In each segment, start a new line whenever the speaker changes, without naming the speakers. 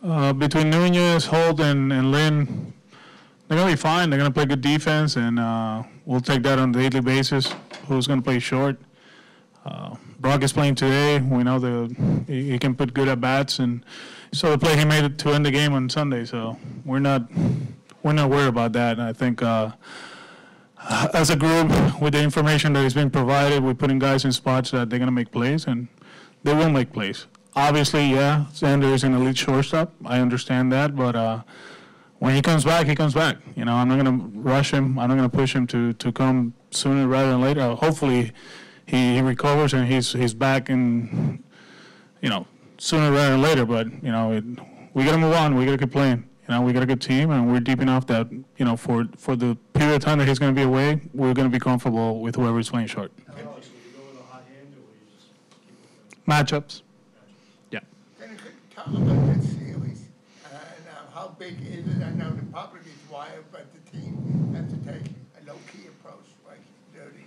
Between Nunez, Holt, and Lynn, they're going to be fine. They're going to play good defense, and we'll take that on a daily basis. Who's going to play short? Brock is playing today. We know he can put good at bats, and so the play he made it to end the game on Sunday. So we're not worried about that. And I think as a group, with the information that has been provided, we're putting guys in spots that they're going to make plays, and they will make plays. Obviously, yeah, Xander is an elite shortstop. I understand that, but when he comes back, he comes back. You know, I'm not going to rush him. I'm not going to push him to come sooner rather than later. Hopefully, he recovers and he's back in, sooner rather than later. But we got to move on. We got to keep playing. We got a good team, and we're deep enough that for the period of time that he's going to be away, we're going to be comfortable with whoever is playing short. Matchups. Yeah.
Can you talk about this series and how big is it? I know the public is wild, but the team has to take a low-key approach, like dirty.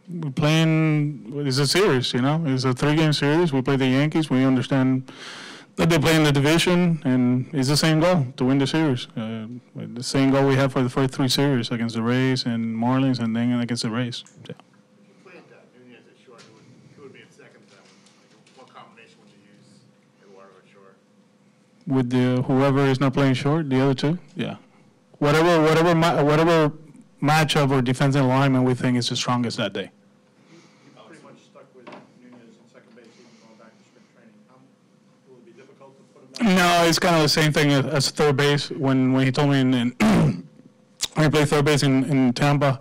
We're playing. It's a series, It's a 3-game series. We play the Yankees. We understand that they play in the division, and it's the same goal to win the series. The same goal we have for the first 3 series against the Rays and Marlins, and then against the Rays. Yeah. With whoever is not playing short, the other two, yeah. Whatever matchup or defensive alignment we think is the strongest that day.
You pretty much stuck with Nunez in second base, even going back to spring training. Will it be difficult to put him back?
No, it's kind of the same thing as third base. When he told me when he played third base in Tampa,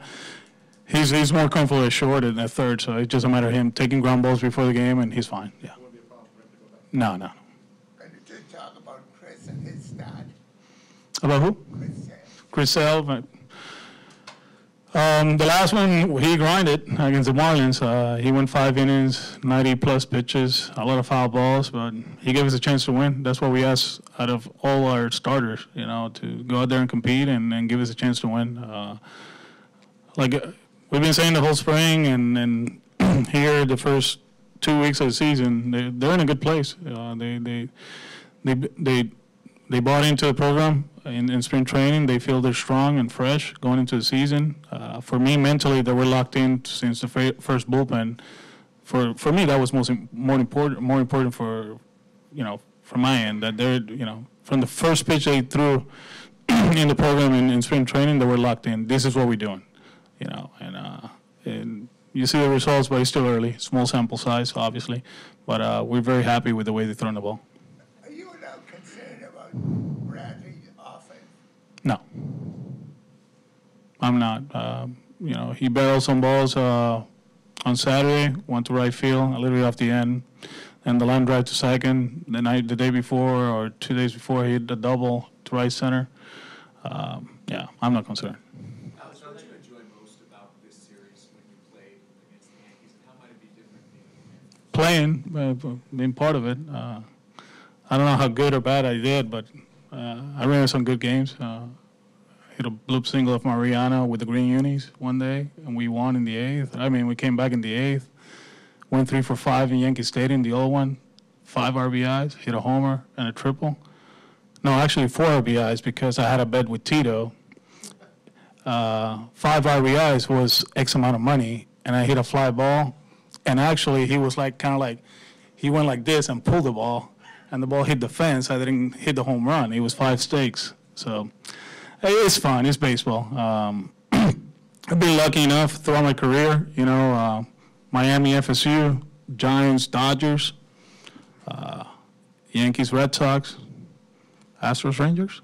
he's more comfortable at short than at third, so it doesn't matter him taking ground balls before the game, and he's fine. Yeah.
It won't be a problem for him to go back.
No.
Can you just talk about Chris and his start?
About who? Chris Sale. The last one, he grinded against the Marlins. He went 5 innings, 90-plus pitches, a lot of foul balls, but he gave us a chance to win. That's what we asked out of all our starters, to go out there and compete and give us a chance to win. We've been saying the whole spring and here the first 2 weeks of the season, they're in a good place. They bought into the program in spring training. They feel they're strong and fresh going into the season. For me, mentally, they were locked in since the first bullpen. For me, that was more important for from my end, that they're from the first pitch they threw in the program in spring training, they were locked in. This is what we're doing, and you see the results, but it's still early, small sample size, obviously, but we're very happy with the way they're throwing the ball.
Are you now concerned about Bradley's offense?
No, I'm not. He barreled some balls on Saturday, went to right field, a little bit off the end, and the line drive to second. The day before or 2 days before, he hit the double to right center. Yeah, I'm not concerned.
Alex, what did you enjoy most about this series when you played against the Yankees, and how might it be different
Being part of it. I don't know how good or bad I did, but I ran some good games. Hit a bloop single of Mariano with the green unis one day, and we won in the 8th. I mean, we came back in the 8th, went 3 for 5 in Yankee Stadium, the old one, 5 RBIs, hit a homer and a triple. No, actually 4 RBIs because I had a bet with Tito. 5 RBIs was X amount of money, and I hit a fly ball. And actually, he was he went like this and pulled the ball, and the ball hit the fence. I didn't hit the home run. It was 5 stakes. So it's fun. It's baseball. I've been lucky enough throughout my career, Miami, FSU, Giants, Dodgers, Yankees, Red Sox, Astros, Rangers.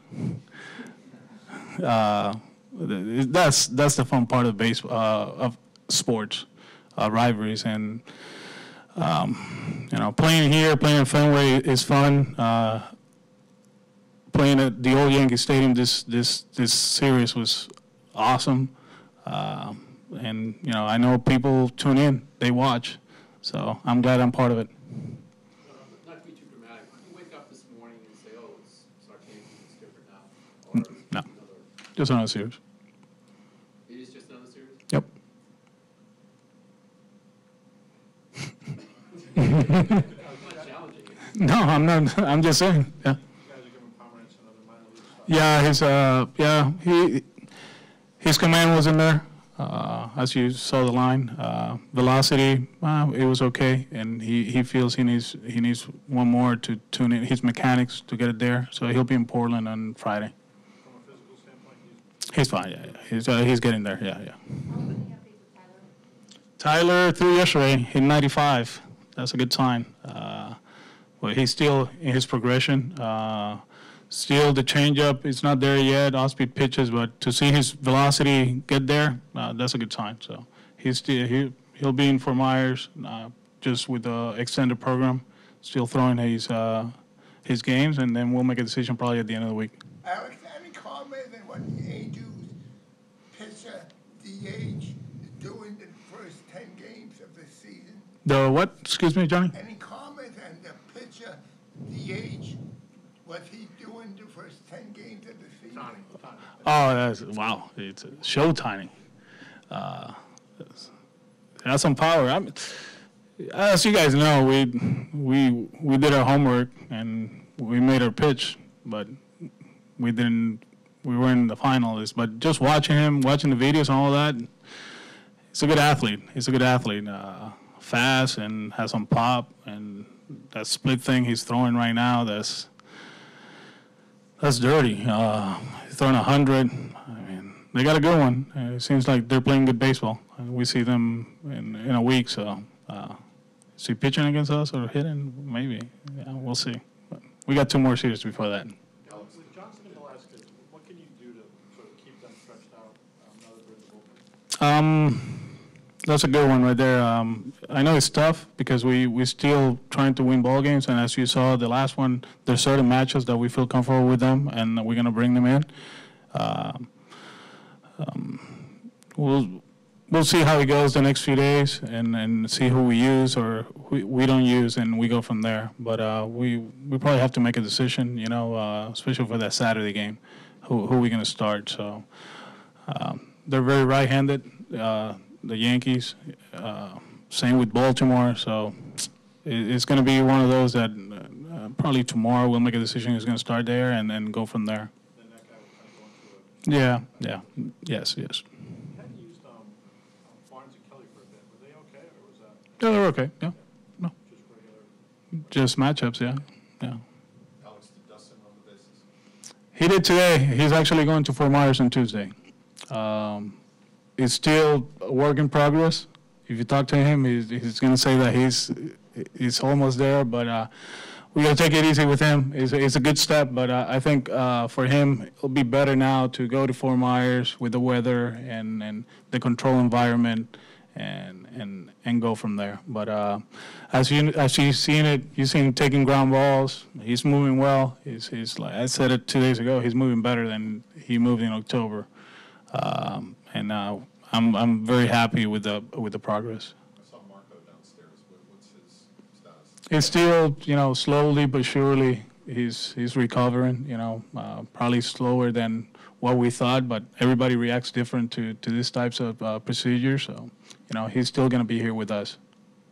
That's the fun part of baseball, of sports, rivalries, and playing here, playing in Fenway is fun. Playing at the old Yankee Stadium, this series was awesome, and I know people tune in, they watch, so I'm glad I'm part of it.
Not to be too dramatic, when you wake up this morning and say, "Oh, it's our Yankees, it's different now," or
No, just another series.
It is just another series.
Yep.
It's not challenging.
No, I'm not. I'm just saying. Yeah.
You guys are giving Pomerantz another minor league start.
Yeah, his command wasn't there. As you saw the line, velocity, it was okay, and he feels he needs one more to tune in his mechanics to get it there. So he'll be in Portland on Friday.
From a physical standpoint,
He's fine. Yeah. He's getting there. Yeah. Tyler threw yesterday, hit 95. That's a good sign. But he's still in his progression. Still, the changeup is not there yet. Off-speed pitches, but to see his velocity get there, that's a good sign. So he'll be in Fort Myers just with the extended program, still throwing his games, and then we'll make a decision probably at the end of the week.
Alex, any comment on what the Angels pitcher DH is doing the first 10 games of the season?
The what? Excuse me, Johnny?
Any comment on the pitcher DH? What he's doing the first 10 games of the season?
Tony.
Oh, wow! It's a show tiny. That's some power. As you guys know, we did our homework and we made our pitch, but we didn't. We weren't in the finalists. But just watching him, watching the videos and all that, he's a good athlete. He's a good athlete. Fast and has some pop, and that split thing he's throwing right now, that's dirty. He's throwing 100. I mean, they got a good one. It seems like they're playing good baseball. We see them in a week, so is he pitching against us or hitting? Maybe. Yeah, we'll see. But we got 2 more series before that.
Alex, with Johnson and Velasquez, what can you do to sort of keep them stretched out now that they're in the bullpen?
That's a good one right there. I know it's tough because we're still trying to win ball games, and as you saw, the last one, there's certain matches that we feel comfortable with them, and we're going to bring them in. We'll see how it goes the next few days and see who we use or who we don't use, and we go from there. But we probably have to make a decision, especially for that Saturday game, who we're going to start. So they're very right-handed. The Yankees, same with Baltimore. So it's going to be one of those that probably tomorrow we'll make a decision who's going to start there and then go from there.
Then that guy will kind of go into it.
Yeah. Yes.
You hadn't used Barnes and Kelly for a bit. Were they okay, or was that
Yeah, they're okay. Yeah. No.
just regular?
Just matchups. Yeah.
Alex, did Dustin run the bases?
He did today. He's actually going to Fort Myers on Tuesday. It's still a work in progress. If you talk to him, he's going to say that he's almost there, but we got to take it easy with him. It's a good step, but I think for him, it'll be better now to go to Fort Myers with the weather and the control environment and go from there. But as you've seen it, you've seen him taking ground balls. He's moving well. He's like I said it 2 days ago. He's moving better than he moved in October. And I'm very happy with the progress.
I saw Marco downstairs. What's his status?
It's still, slowly but surely he's recovering. Probably slower than what we thought, but everybody reacts different to these types of procedures. So, he's still going to be here with us.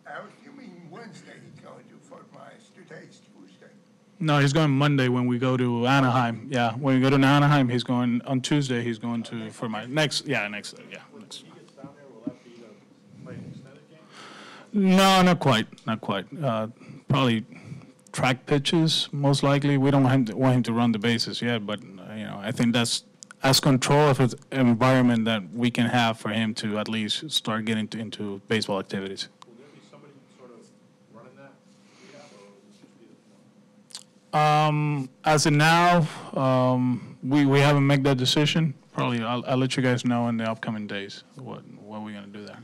Alex, you mean Wednesday he's going to Fort Myers? Today's Tuesday.
No, he's going Monday when we go to Anaheim. Yeah, when we go to Anaheim, he's going on Tuesday. He's going to for my next.
When he gets down there, will that be to play an extended game?
No, not quite. Probably track pitches, most likely. We don't want him to run the bases yet, but I think that's as control of his environment that we can have for him to at least start getting into baseball activities.
Will there be somebody sort of running that rehab, or will this just be the
As of now, we haven't made that decision. Probably I'll let you guys know in the upcoming days what we're going to do there.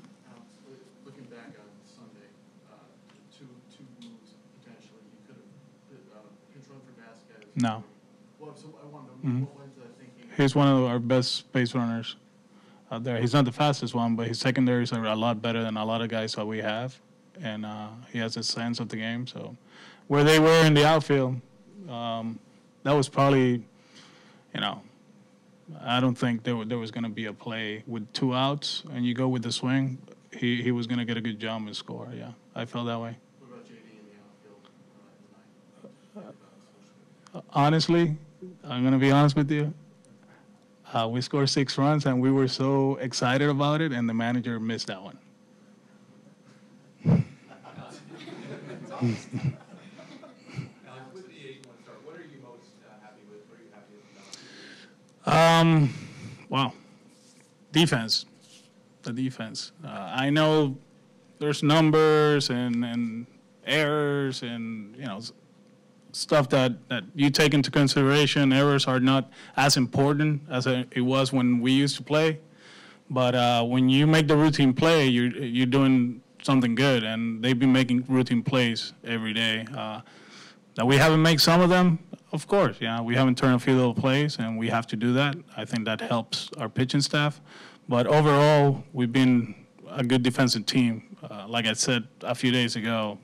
Looking back on Sunday, two moves potentially. You could have pinch run for Vasquez.
No.
Well, so I wonder what went into that thinking.
He's one of our best base runners out there. He's not the fastest one, but his secondaries are a lot better than a lot of guys that we have, and he has a sense of the game. So where they were in the outfield, that was probably, I don't think there was going to be a play with 2 outs, and you go with the swing. He was going to get a good jump and score. Yeah, I felt that way.
What about JD in the outfield tonight?
Honestly, I'm going to be honest with you. We scored 6 runs, and we were so excited about it, and the manager missed that one.
With the 8-1 start, what are you most happy with? What are you happiest about?
Wow. Defense. The defense. I know there's numbers and errors and, stuff that you take into consideration. Errors are not as important as it was when we used to play. But when you make the routine play, you're doing something good, and they've been making routine plays every day. That we haven't made some of them, of course. Yeah, we haven't turned a few little plays, and we have to do that. I think that helps our pitching staff. But overall, we've been a good defensive team. Like I said a few days ago,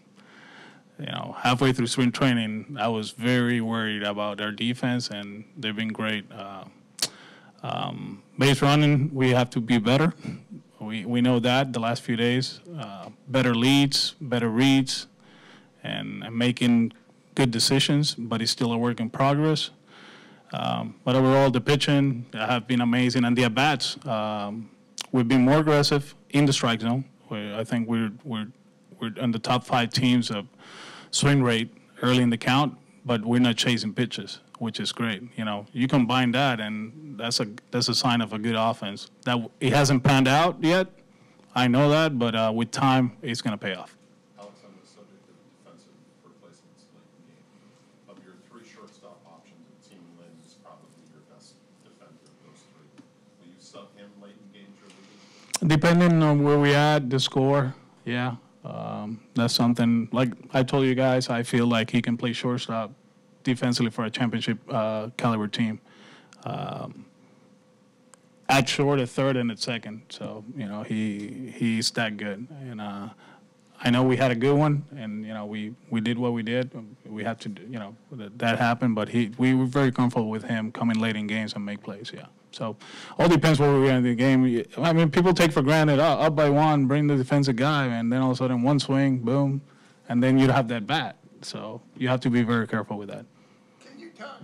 halfway through spring training, I was very worried about our defense, and they've been great. Base running, we have to be better. We know that the last few days. Better leads, better reads, and making good decisions, but it's still a work in progress. But overall, the pitching have been amazing, and the at-bats, we've been more aggressive in the strike zone. I think we're in the top 5 teams of swing rate early in the count, but we're not chasing pitches, which is great. You combine that, and that's a sign of a good offense. That it hasn't panned out yet, I know that, but with time, it's going to pay off.
Alex, on the subject of defensive replacements late in the game, of your 3 shortstop options, it seemed Lynn is probably your best defender of those 3. Will you sub him late in games or leading?
Depending on where we at, the score, yeah. That's something, like I told you guys, I feel like he can play shortstop defensively for a championship caliber team. At short, at third, and at second. So, he's that good. And I know we had a good one, and, we did what we did. We had to, that happened, but we were very comfortable with him coming late in games and make plays, yeah. So, all depends where we're in the game. I mean, people take for granted, up by 1, bring the defensive guy, and then all of a sudden 1 swing, boom, and then you'd have that bat. So, you have to be very careful with that.
Can you talk,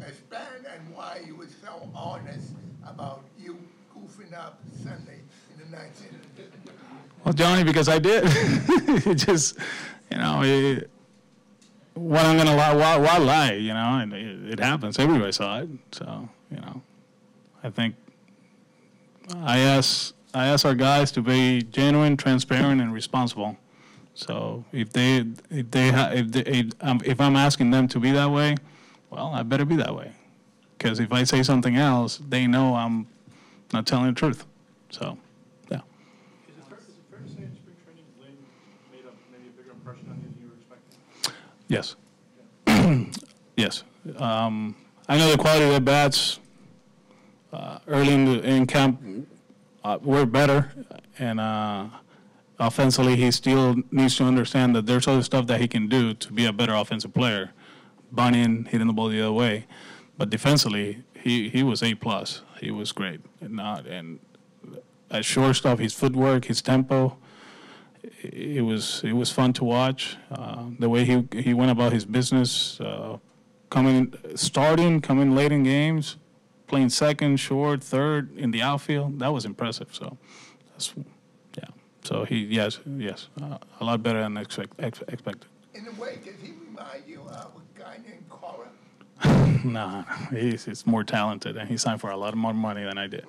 expand on why you were so honest about you goofing up Sunday in the 9th inning?
Well, Johnny, because I did. It just, what I'm going to lie, why lie, and it happens. Everybody saw it. So, I think I ask our guys to be genuine, transparent, and responsible. So if I'm asking them to be that way, well, I better be that way. Because if I say something else, they know I'm not telling the truth. So, yeah.
Is it fair to say in spring training, Lynn made maybe a bigger impression on you than you were expecting?
Yes. Yes. I know the quality of the bats early in camp were better, and offensively he still needs to understand that there's other stuff that he can do to be a better offensive player, bunting, hitting the ball the other way. But defensively, he was A+. He was great, and at shortstop, his footwork, his tempo. It was fun to watch. The way he went about his business, coming late in games, playing second, short, third in the outfield. That was impressive. So, yeah. So yes, a lot better than expected.
In a way, does he remind you of a guy named Cora?
Nah, he's more talented, and he signed for a lot more money than I did.